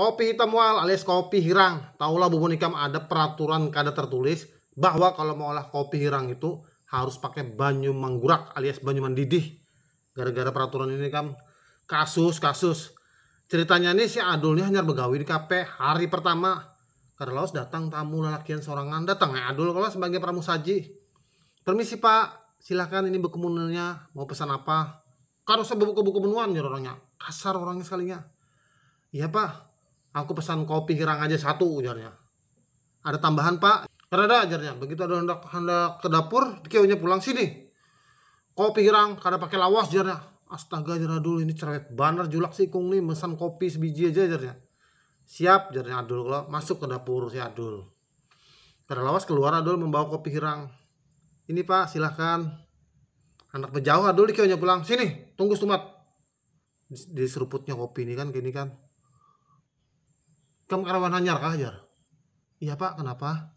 Kopi hitam mual alias kopi hirang. Taulah Bubun Ikam ada peraturan kada tertulis bahwa kalau mau olah kopi hirang itu harus pakai banyu manggurak alias banyu mendidih. Gara-gara peraturan ini kan kasus. Ceritanya nih si Adul nih hanya begawi di kafe hari pertama. Karena laos datang tamu lelakian sorangan, datang ya Adul kalau sebagai pramusaji. Permisi Pak, silahkan ini bekemunnya, mau pesan apa? Kalau saya buku-buku benuan ya orangnya, kasar orangnya sekalinya. Iya Pak, aku pesan kopi hirang aja satu ujarnya. Ada tambahan Pak? Ada ajarnya. Begitu ada hendak ke dapur, dikeunya pulang sini. Kopi hirang kada pakai lawas ajarnya. Astaga ajar Adul ini cerewet banar julak sih kung nih pesan kopi sebiji aja ajarnya. Siap ajarnya Adul kalau masuk ke dapur si Adul. Kada lawas keluar Adul membawa kopi hirang. Ini Pak silahkan. Anak berjauh Adul dikeunya pulang. Sini tunggu sumat. Di seruputnya kopi ini kan gini kan. Kamu karawan hanyar kah jar? Iya Pak, kenapa?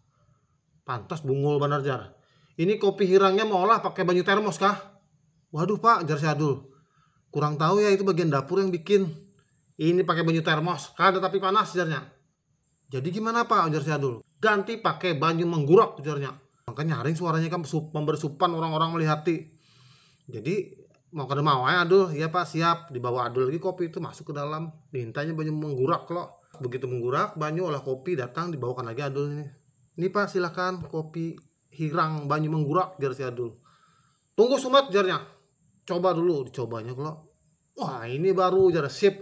Pantas bungul banar jar. Ini kopi hirangnya mau olah pakai banyu termos kah? Waduh Pak, jar si Adul. Kurang tahu ya itu bagian dapur yang bikin. Ini pakai banyu termos, kada tapi panas jarnya. Jadi gimana Pak, jar si Adul? Ganti pakai banyu menggurak jarnya. Makanya nyaring suaranya kan memberi supan orang-orang melihati. Jadi mau kada mau ya Adul, iya Pak siap. Dibawa Adul lagi kopi itu masuk ke dalam. Mintanya banyu menggurak loh. Begitu menggurak banyu olah kopi datang dibawakan lagi Adul ini. Ini Pak silakan kopi hirang banyu menggurak jar si Adul. Tunggu sumat jarnya. Coba dulu dicobanya kalau. Wah ini baru jar sip.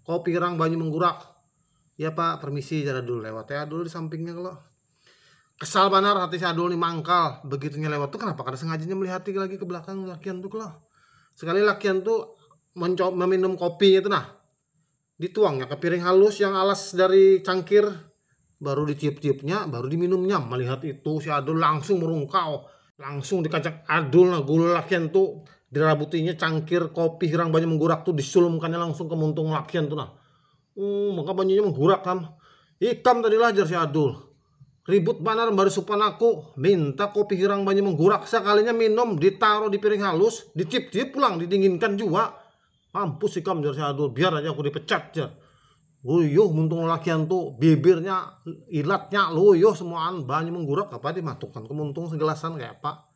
Kopi hirang banyu menggurak. Ya Pak permisi jar Adul lewat ya Adul di sampingnya kalau. Kesal banar hati si Adul nih mangkal. Begitunya lewat tuh kenapa kada sengajanya melihati lagi ke belakang lakian tuh kalau. Sekali lakian tuh meminum kopi itu nah. Dituangnya ke piring halus yang alas dari cangkir. Baru ditiup-tiupnya, baru diminumnya. Melihat itu si Adul langsung merungkau. Langsung dikacak Adul nah gula lakian tuh. Dirabutinya cangkir kopi hirang banyu menggurak tuh disulumkannya langsung ke muntung lakian tuh nah. Maka banyunya menggurak kan. Ikam tadi lajar si Adul. Ribut banar baru supan aku. Minta kopi hirang banyu menggurak. Sekalinya minum ditaruh di piring halus. Ditiup-tiup pulang didinginkan juga. Mampus Ikam jar si Adul. Biar aja aku dipecat jar. Luyuh muntung lakian tuh bibirnya ilatnya luyuh semuaan banyu menggurak apa dimatukan ke muntung segelasan kayak apa.